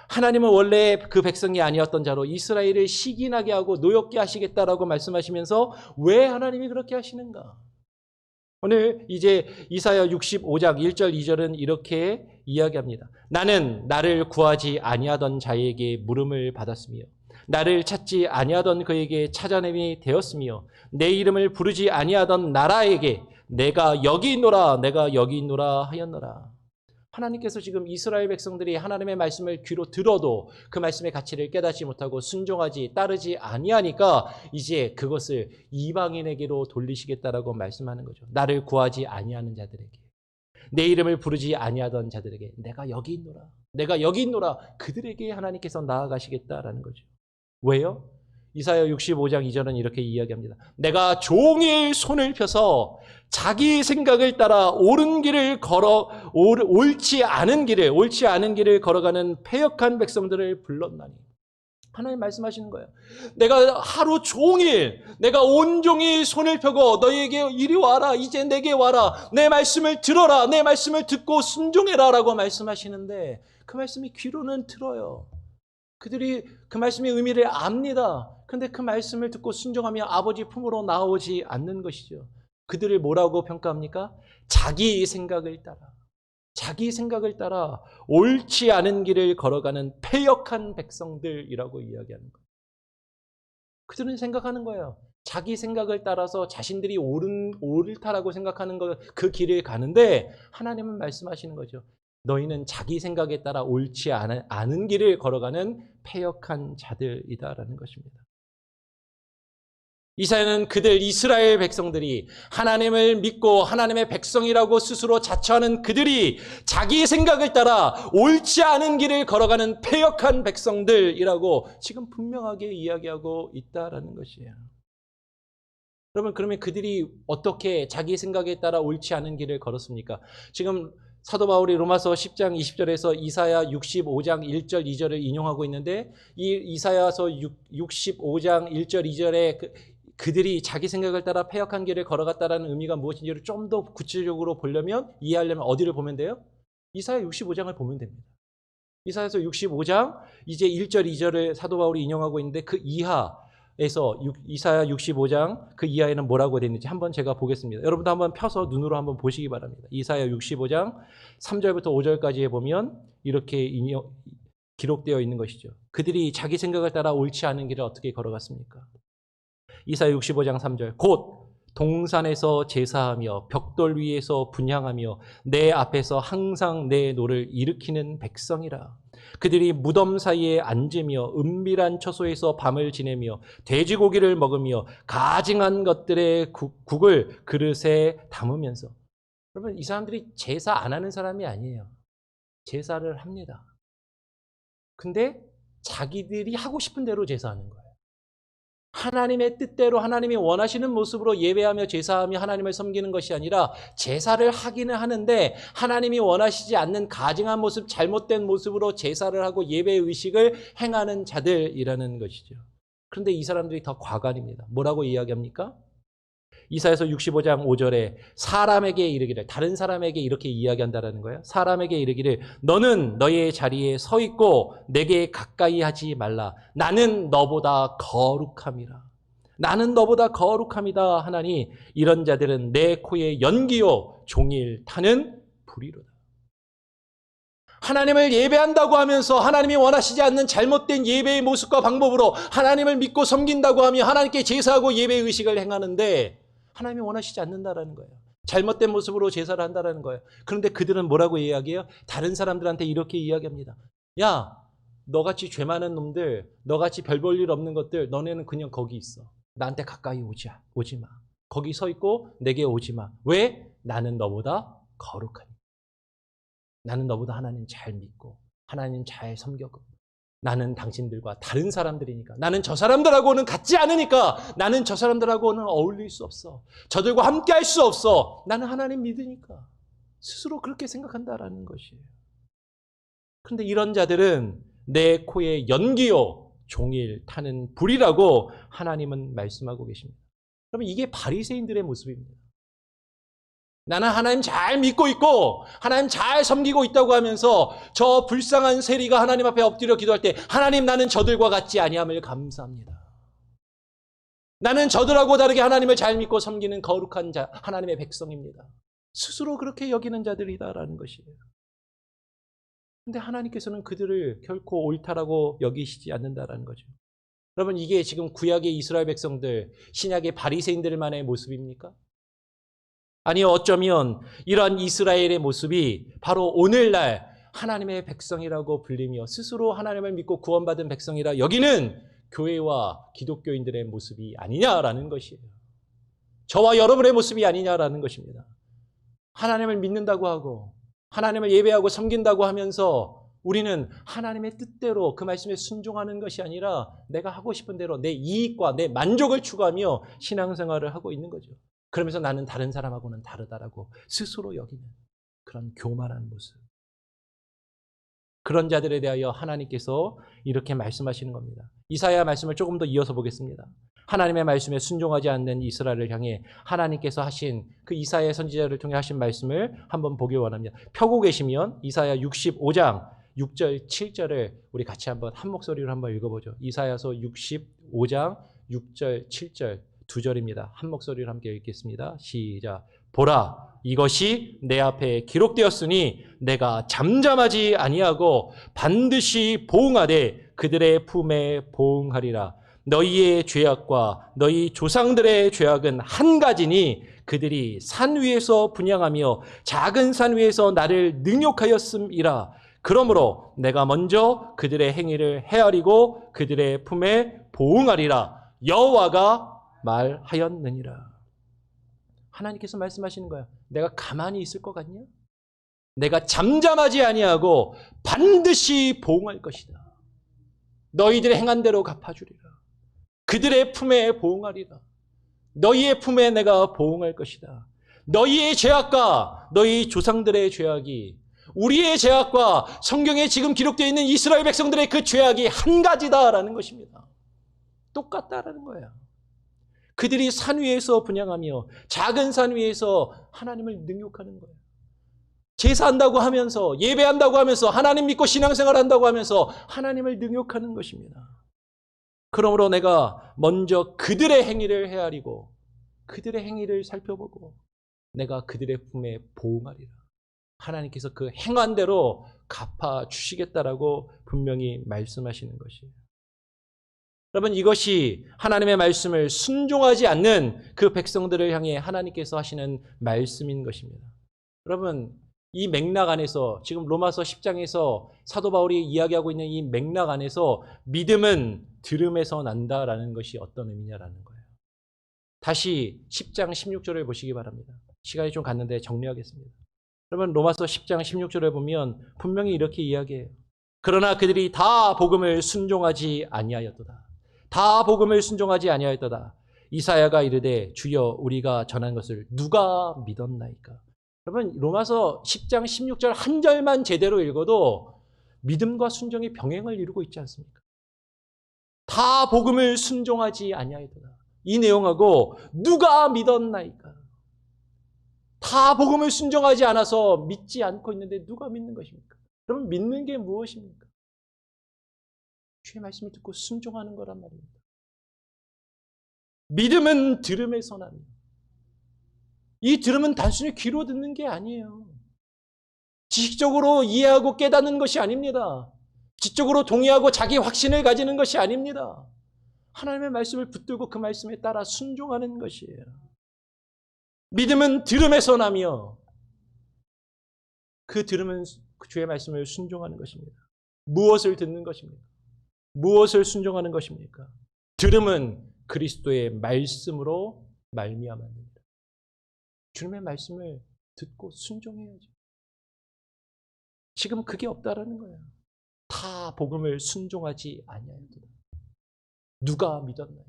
하나님은 원래 그 백성이 아니었던 자로 이스라엘을 시기나게 하고 노엽게 하시겠다라고 말씀하시면서 왜 하나님이 그렇게 하시는가? 오늘 이제 이사야 65장 1절 2절은 이렇게 이야기합니다. 나는 나를 구하지 아니하던 자에게 물음을 받았으며 나를 찾지 아니하던 그에게 찾아냄이 되었으며 내 이름을 부르지 아니하던 나라에게 내가 여기 있노라 내가 여기 있노라 하였노라. 하나님께서 지금 이스라엘 백성들이 하나님의 말씀을 귀로 들어도 그 말씀의 가치를 깨닫지 못하고 순종하지 따르지 아니하니까 이제 그것을 이방인에게로 돌리시겠다라고 말씀하는 거죠. 나를 구하지 아니하는 자들에게, 내 이름을 부르지 아니하던 자들에게 내가 여기 있노라 내가 여기 있노라, 그들에게 하나님께서 나아가시겠다라는 거죠. 왜요? 이사야 65장 2절은 이렇게 이야기합니다. 내가 종일 손을 펴서 자기 생각을 따라 옳은 길을 걸어 옳지 않은 길을 걸어가는 패역한 백성들을 불렀나니. 하나님 말씀하시는 거예요. 내가 하루 종일, 내가 온종일 손을 펴고 너희에게 이리 와라, 이제 내게 와라, 내 말씀을 들어라, 내 말씀을 듣고 순종해라 라고 말씀하시는데 그 말씀이 귀로는 들어요. 그들이 그 말씀의 의미를 압니다. 그런데 그 말씀을 듣고 순종하며 아버지 품으로 나오지 않는 것이죠. 그들을 뭐라고 평가합니까? 자기 생각을 따라 옳지 않은 길을 걸어가는 패역한 백성들이라고 이야기하는 거예요. 그들은 생각하는 거예요. 자기 생각을 따라서 자신들이 옳다라고 생각하는 그 길을 가는데 하나님은 말씀하시는 거죠. 너희는 자기 생각에 따라 옳지 않은 길을 걸어가는 패역한 자들이다라는 것입니다. 이사야는 그들 이스라엘 백성들이 하나님을 믿고 하나님의 백성이라고 스스로 자처하는 그들이 자기 생각을 따라 옳지 않은 길을 걸어가는 패역한 백성들이라고 지금 분명하게 이야기하고 있다라는 것이에요. 여러분, 그러면 그들이 어떻게 자기 생각에 따라 옳지 않은 길을 걸었습니까? 지금 사도 바울이 로마서 10장 20절에서 이사야 65장 1절 2절을 인용하고 있는데 이 이사야서 65장 1절 2절에 그들이 자기 생각을 따라 패역한 길을 걸어갔다라는 의미가 무엇인지를 좀 더 구체적으로 보려면 이해하려면 어디를 보면 돼요? 이사야 65장을 보면 됩니다. 이사야서 65장 이제 1절 2절을 사도 바울이 인용하고 있는데 그 이하에서 이사야 65장 그 이하에는 뭐라고 되어 있는지 한번 제가 보겠습니다. 여러분도 한번 펴서 눈으로 한번 보시기 바랍니다. 이사야 65장 3절부터 5절까지에 보면 이렇게 기록되어 있는 것이죠. 그들이 자기 생각을 따라 옳지 않은 길을 어떻게 걸어갔습니까? 이사야 65장 3절 곧 동산에서 제사하며 벽돌 위에서 분향하며 내 앞에서 항상 내 노를 일으키는 백성이라. 그들이 무덤 사이에 앉으며 은밀한 처소에서 밤을 지내며 돼지고기를 먹으며 가증한 것들의 국을 그릇에 담으면서. 여러분, 이 사람들이 제사 안 하는 사람이 아니에요. 제사를 합니다. 근데 자기들이 하고 싶은 대로 제사하는 거예요. 하나님의 뜻대로 하나님이 원하시는 모습으로 예배하며 제사하며 하나님을 섬기는 것이 아니라 제사를 하기는 하는데 하나님이 원하시지 않는 가증한 모습, 잘못된 모습으로 제사를 하고 예배 의식을 행하는 자들이라는 것이죠. 그런데 이 사람들이 더 과간입니다. 뭐라고 이야기합니까? 이사야서 65장 5절에 사람에게 이르기를, 다른 사람에게 이렇게 이야기한다라는 거예요. 사람에게 이르기를 너는 너의 자리에 서 있고 내게 가까이 하지 말라. 나는 너보다 거룩함이라. 나는 너보다 거룩함이다 하나니 이런 자들은 내 코에 연기요 종일 타는 불이로다. 하나님을 예배한다고 하면서 하나님이 원하시지 않는 잘못된 예배의 모습과 방법으로 하나님을 믿고 섬긴다고 하며 하나님께 제사하고 예배 의식을 행하는데 하나님이 원하시지 않는다라는 거예요. 잘못된 모습으로 제사를 한다라는 거예요. 그런데 그들은 뭐라고 이야기해요? 다른 사람들한테 이렇게 이야기합니다. 야, 너같이 죄 많은 놈들, 너같이 별 볼 일 없는 것들, 너네는 그냥 거기 있어. 나한테 가까이 오지 마. 거기 서 있고 내게 오지 마. 왜? 나는 너보다 거룩하니. 나는 너보다 하나님 잘 믿고 하나님 잘 섬겨고 나는 당신들과 다른 사람들이니까 나는 저 사람들하고는 같지 않으니까 나는 저 사람들하고는 어울릴 수 없어. 저들과 함께 할 수 없어. 나는 하나님 믿으니까. 스스로 그렇게 생각한다라는 것이에요. 그런데 이런 자들은 내 코에 연기요 종일 타는 불이라고 하나님은 말씀하고 계십니다. 그러면 이게 바리새인들의 모습입니다. 나는 하나님 잘 믿고 있고 하나님 잘 섬기고 있다고 하면서 저 불쌍한 세리가 하나님 앞에 엎드려 기도할 때 하나님 나는 저들과 같지 아니함을 감사합니다. 나는 저들하고 다르게 하나님을 잘 믿고 섬기는 거룩한 자 하나님의 백성입니다. 스스로 그렇게 여기는 자들이다라는 것이에요. 그런데 하나님께서는 그들을 결코 옳다라고 여기시지 않는다라는 거죠. 여러분, 이게 지금 구약의 이스라엘 백성들, 신약의 바리새인들만의 모습입니까? 아니요, 어쩌면 이러한 이스라엘의 모습이 바로 오늘날 하나님의 백성이라고 불리며 스스로 하나님을 믿고 구원받은 백성이라 여기는 교회와 기독교인들의 모습이 아니냐라는 것이에요. 저와 여러분의 모습이 아니냐라는 것입니다. 하나님을 믿는다고 하고 하나님을 예배하고 섬긴다고 하면서 우리는 하나님의 뜻대로 그 말씀에 순종하는 것이 아니라 내가 하고 싶은 대로 내 이익과 내 만족을 추구하며 신앙생활을 하고 있는 거죠. 그러면서 나는 다른 사람하고는 다르다라고 스스로 여기는. 그런 교만한 모습. 그런 자들에 대하여 하나님께서 이렇게 말씀하시는 겁니다. 이사야 말씀을 조금 더 이어서 보겠습니다. 하나님의 말씀에 순종하지 않는 이스라엘을 향해 하나님께서 하신 그 이사야 선지자를 통해 하신 말씀을 한번 보기 원합니다. 펴고 계시면 이사야 65장 6절 7절을 우리 같이 한번 한 목소리로 한번 읽어보죠. 이사야서 65장 6절 7절 두 절입니다. 한 목소리로 함께 읽겠습니다. 시작. 보라, 이것이 내 앞에 기록되었으니 내가 잠잠하지 아니하고 반드시 보응하되 그들의 품에 보응하리라. 너희의 죄악과 너희 조상들의 죄악은 한 가지니 그들이 산 위에서 분향하며 작은 산 위에서 나를 능욕하였음이라. 그러므로 내가 먼저 그들의 행위를 헤아리고 그들의 품에 보응하리라. 여호와가 말하였느니라. 하나님께서 말씀하시는 거야. 내가 가만히 있을 것 같냐? 내가 잠잠하지 아니하고 반드시 보응할 것이다. 너희들의 행한 대로 갚아주리라. 그들의 품에 보응하리라. 너희의 품에 내가 보응할 것이다. 너희의 죄악과 너희 조상들의 죄악이, 우리의 죄악과 성경에 지금 기록되어 있는 이스라엘 백성들의 그 죄악이 한 가지다라는 것입니다. 똑같다라는 거야. 그들이 산 위에서 분향하며 작은 산 위에서 하나님을 능욕하는 거예요. 제사한다고 하면서, 예배한다고 하면서, 하나님 믿고 신앙생활 한다고 하면서 하나님을 능욕하는 것입니다. 그러므로 내가 먼저 그들의 행위를 헤아리고 그들의 행위를 살펴보고 내가 그들의 품에 보응하리라. 하나님께서 그 행한 대로 갚아주시겠다라고 분명히 말씀하시는 것이에요. 여러분, 이것이 하나님의 말씀을 순종하지 않는 그 백성들을 향해 하나님께서 하시는 말씀인 것입니다. 여러분, 이 맥락 안에서 지금 로마서 10장에서 사도 바울이 이야기하고 있는 이 맥락 안에서 믿음은 들음에서 난다라는 것이 어떤 의미냐라는 거예요. 다시 10장 16절을 보시기 바랍니다. 시간이 좀 갔는데 정리하겠습니다. 여러분, 로마서 10장 16절에 보면 분명히 이렇게 이야기해요. 그러나 그들이 다 복음을 순종하지 아니하였도다. 다 복음을 순종하지 아니하였도다. 이사야가 이르되 주여 우리가 전한 것을 누가 믿었나이까. 여러분, 로마서 10장 16절 한 절만 제대로 읽어도 믿음과 순종이 병행을 이루고 있지 않습니까? 다 복음을 순종하지 아니하였도다. 이 내용하고 누가 믿었나이까. 다 복음을 순종하지 않아서 믿지 않고 있는데 누가 믿는 것입니까? 그러면 믿는 게 무엇입니까? 주의 말씀을 듣고 순종하는 거란 말입니다. 믿음은 들음에서 납니다. 이 들음은 단순히 귀로 듣는 게 아니에요. 지식적으로 이해하고 깨닫는 것이 아닙니다. 지적으로 동의하고 자기 확신을 가지는 것이 아닙니다. 하나님의 말씀을 붙들고 그 말씀에 따라 순종하는 것이에요. 믿음은 들음에서 나며 그 들음은 주의 말씀을 순종하는 것입니다. 무엇을 듣는 것입니까? 무엇을 순종하는 것입니까? 들음은 그리스도의 말씀으로 말미암았습니다. 주님의 말씀을 듣고 순종해야죠. 지금 그게 없다라는 거예요. 다 복음을 순종하지 아니하였도다. 누가 믿었나요?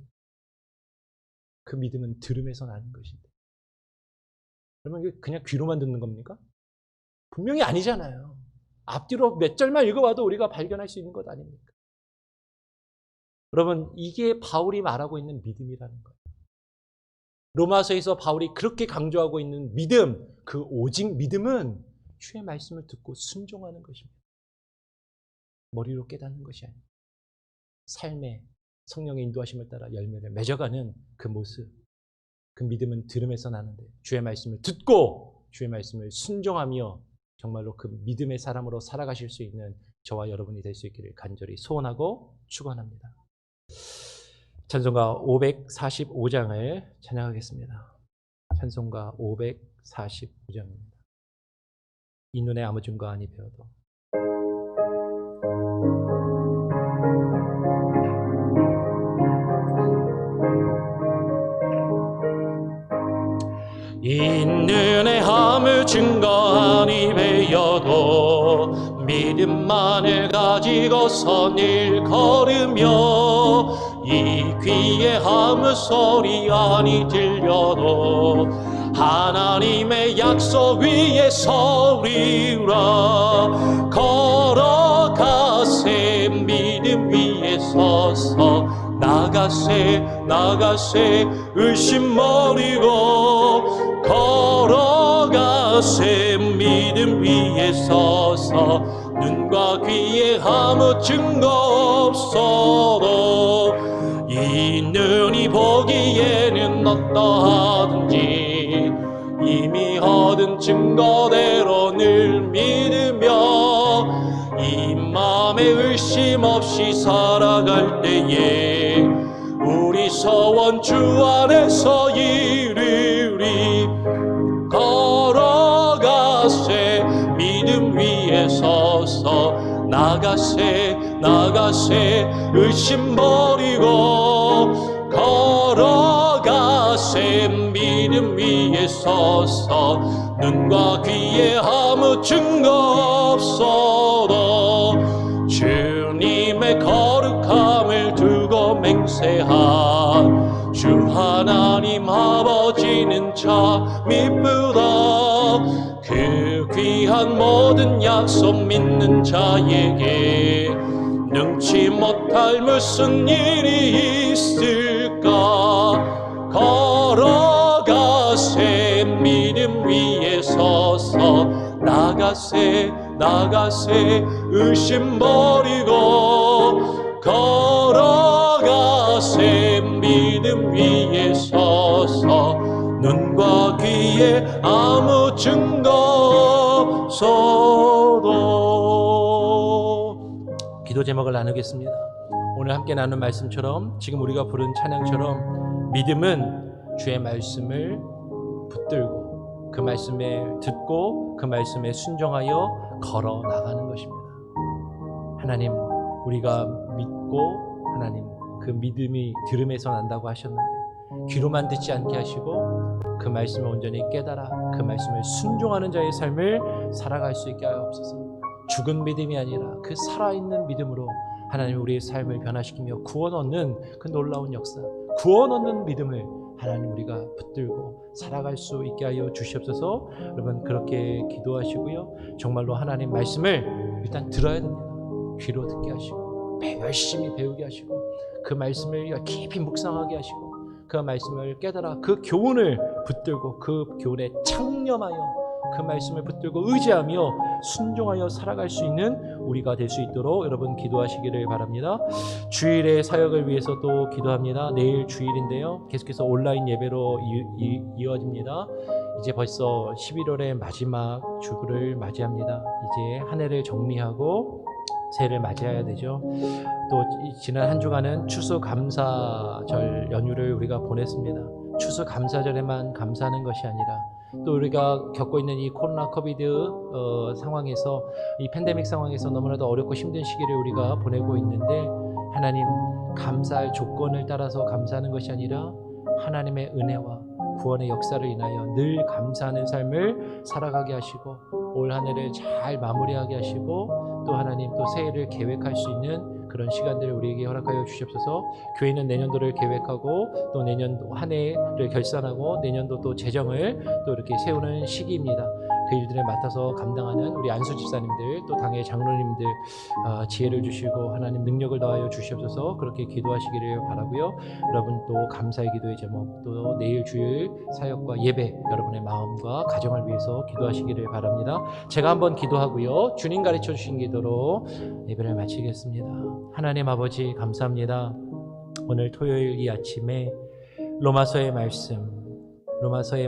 그 믿음은 들음에서 나는 것인데. 그러면 이게 그냥 귀로만 듣는 겁니까? 분명히 아니잖아요. 앞뒤로 몇 절만 읽어봐도 우리가 발견할 수 있는 것 아닙니까? 여러분, 이게 바울이 말하고 있는 믿음이라는 거예요. 로마서에서 바울이 그렇게 강조하고 있는 믿음, 그 오직 믿음은 주의 말씀을 듣고 순종하는 것입니다. 머리로 깨닫는 것이 아닙니다. 삶에 성령의 인도하심을 따라 열매를 맺어가는 그 모습, 그 믿음은 들음에서 나는데 주의 말씀을 듣고 주의 말씀을 순종하며 정말로 그 믿음의 사람으로 살아가실 수 있는 저와 여러분이 될 수 있기를 간절히 소원하고 축원합니다. 찬송가 545장을 찬양하겠습니다. 찬송가 545장입니다. 이 눈에 아무 증거 아니 배워도. 이 눈에 아무 증거 아니 배워도 믿음만을 가지고서 늘 걸으며 이 귀에 아무 소리 아니 들려도 하나님의 약속 위에 서리라. 걸어가세 믿음 위에 서서 나가세 의심 버리고 걸어가세 믿음 위에 서서 눈과 귀에 아무 증거 없어도 이 눈이 보기에는 어떠하든지 이미 얻은 증거대로 늘 믿으며 이 마음에 의심 없이 살아갈 때에 우리 소원 주 안에서 이루리. 걸어가세 믿음 위에 서서 나가세 의심 버리고 걸어가세 믿음 위에 서서 눈과 귀에 아무 증거 없어도 주님의 거룩함을 두고 맹세한 주 하나님 아버지는 참 이쁘다. 그 귀한 모든 약속 믿는 자에게 능치 못할 무슨 일이 있을까. 걸어가세 믿음 위에 서서 나가세 의심 버리고 걸어가세 믿음 위에 서서 눈과 귀에 아무 증거 없어도. 기도 제목을 나누겠습니다. 오늘 함께 나눈 말씀처럼 지금 우리가 부른 찬양처럼 믿음은 주의 말씀을 붙들고 그 말씀에 듣고 그 말씀에 순종하여 걸어 나가는 것입니다. 하나님, 우리가 믿고 하나님 그 믿음이 들음에서 난다고 하셨는데 귀로만 듣지 않게 하시고 그 말씀을 온전히 깨달아 그 말씀을 순종하는 자의 삶을 살아갈 수 있게 하여 없소서. 죽은 믿음이 아니라 그 살아있는 믿음으로 하나님 우리의 삶을 변화시키며 구원 얻는 그 놀라운 역사, 구원 얻는 믿음을 하나님 우리가 붙들고 살아갈 수 있게 하여 주시옵소서. 여러분 그렇게 기도하시고요. 정말로 하나님 말씀을 일단 들어야 됩니다. 귀로 듣게 하시고 열심히 배우게 하시고 그 말씀을 깊이 묵상하게 하시고 그 말씀을 깨달아 그 교훈을 붙들고 그 교훈에 창념하여 그 말씀을 붙들고 의지하며 순종하여 살아갈 수 있는 우리가 될 수 있도록 여러분 기도하시기를 바랍니다. 주일의 사역을 위해서 또 기도합니다. 내일 주일인데요. 계속해서 온라인 예배로 이어집니다. 이제 벌써 11월의 마지막 주를 맞이합니다. 이제 한 해를 정리하고 새해를 맞이해야 되죠. 또 지난 한 주간은 추수감사절 연휴를 우리가 보냈습니다. 추수감사절에만 감사하는 것이 아니라 또 우리가 겪고 있는 이 코로나 코비드 상황에서 이 팬데믹 상황에서 너무나도 어렵고 힘든 시기를 우리가 보내고 있는데 하나님 감사할 조건을 따라서 감사하는 것이 아니라 하나님의 은혜와 구원의 역사를 인하여 늘 감사하는 삶을 살아가게 하시고 올 한 해를 잘 마무리하게 하시고 또 하나님 또 새해를 계획할 수 있는 그런 시간들을 우리에게 허락하여 주시옵소서. 교회는 내년도를 계획하고 또 내년 한 해를 결산하고 내년도 또 재정을 또 이렇게 세우는 시기입니다. 그 일들을 맡아서 감당하는 우리 안수 집사님들 또 당의 장로님들 지혜를 주시고 하나님 능력을 더하여 주시옵소서. 그렇게 기도하시기를 바라고요. 여러분 또 감사의 기도의 제목 또 내일 주일 사역과 예배 여러분의 마음과 가정을 위해서 기도하시기를 바랍니다. 제가 한번 기도하고요. 주님 가르쳐 주신 기도로 예배를 마치겠습니다. 하나님 아버지 감사합니다. 오늘 토요일 이 아침에 로마서의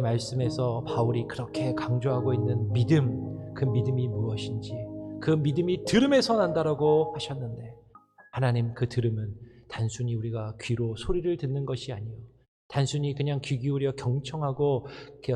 말씀에서 바울이 그렇게 강조하고 있는 믿음, 그 믿음이 무엇인지, 그 믿음이 들음에서 난다라고 하셨는데 하나님 그 들음은 단순히 우리가 귀로 소리를 듣는 것이 아니요 단순히 그냥 귀 기울여 경청하고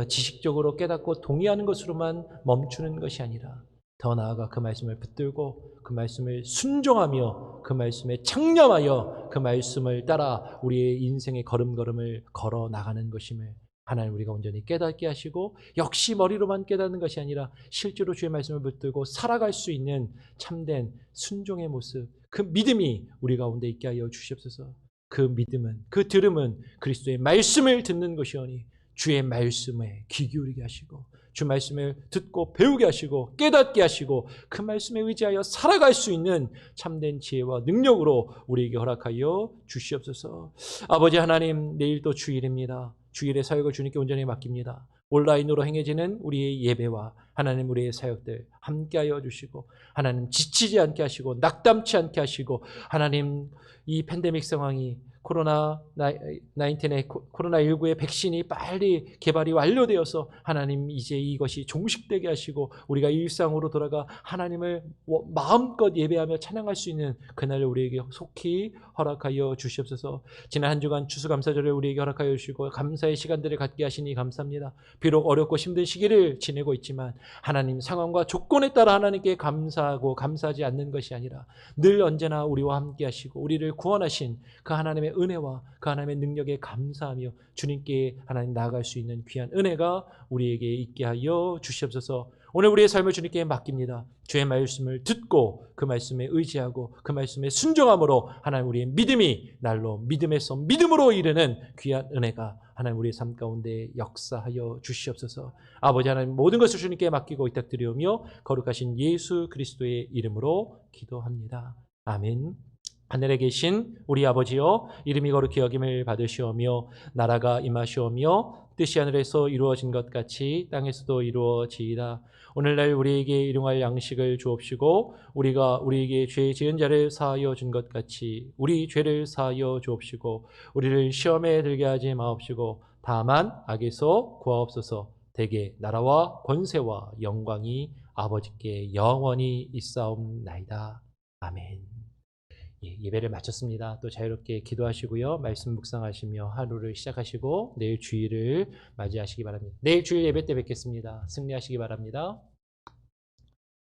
지식적으로 깨닫고 동의하는 것으로만 멈추는 것이 아니라 더 나아가 그 말씀을 붙들고 그 말씀을 순종하며 그 말씀에 창념하여 그 말씀을 따라 우리의 인생의 걸음걸음을 걸어 나가는 것임을 하나님 우리가 온전히 깨닫게 하시고 역시 머리로만 깨닫는 것이 아니라 실제로 주의 말씀을 붙들고 살아갈 수 있는 참된 순종의 모습, 그 믿음이 우리 가운데 있게 하여 주시옵소서. 그 믿음은, 그 들음은 그리스도의 말씀을 듣는 것이오니 주의 말씀에 귀 기울이게 하시고 주 말씀을 듣고 배우게 하시고 깨닫게 하시고 그 말씀에 의지하여 살아갈 수 있는 참된 지혜와 능력으로 우리에게 허락하여 주시옵소서. 아버지 하나님, 내일도 주일입니다. 주일의 사역을 주님께 온전히 맡깁니다. 온라인으로 행해지는 우리의 예배와 하나님 우리의 사역들 함께하여 주시고 하나님 지치지 않게 하시고 낙담치 않게 하시고 하나님 이 팬데믹 상황이 코로나19의 백신이 빨리 개발이 완료되어서 하나님 이제 이것이 종식되게 하시고 우리가 일상으로 돌아가 하나님을 마음껏 예배하며 찬양할 수 있는 그날을 우리에게 속히 허락하여 주시옵소서. 지난 한 주간 추수감사절을 우리에게 허락하여 주시고 감사의 시간들을 갖게 하시니 감사합니다. 비록 어렵고 힘든 시기를 지내고 있지만 하나님 상황과 조건에 따라 하나님께 감사하고 감사하지 않는 것이 아니라 늘 언제나 우리와 함께 하시고 우리를 구원하신 그 하나님의 은혜와 그 하나님의 능력에 감사하며 주님께 하나님 나아갈 수 있는 귀한 은혜가 우리에게 있게 하여 주시옵소서. 오늘 우리의 삶을 주님께 맡깁니다. 주의 말씀을 듣고 그 말씀에 의지하고 그 말씀에 순종함으로 하나님 우리의 믿음이 날로 믿음에서 믿음으로 이르는 귀한 은혜가 하나님 우리의 삶 가운데 역사하여 주시옵소서. 아버지 하나님 모든 것을 주님께 맡기고 의탁드리오며 거룩하신 예수 그리스도의 이름으로 기도합니다. 아멘. 하늘에 계신 우리 아버지여, 이름이 거룩히 여김을 받으시오며 나라가 임하시오며 뜻이 하늘에서 이루어진 것 같이 땅에서도 이루어지이다. 오늘날 우리에게 일용할 양식을 주옵시고 우리가 우리에게 죄 지은 자를 사하여 준 것 같이 우리 죄를 사하여 주옵시고 우리를 시험에 들게 하지 마옵시고 다만 악에서 구하옵소서. 대개 나라와 권세와 영광이 아버지께 영원히 있사옵나이다. 아멘. 예배를 마쳤습니다. 또 자유롭게 기도하시고요. 말씀 묵상하시며 하루를 시작하시고 내일 주일을 맞이하시기 바랍니다. 내일 주일 예배 때 뵙겠습니다. 승리하시기 바랍니다.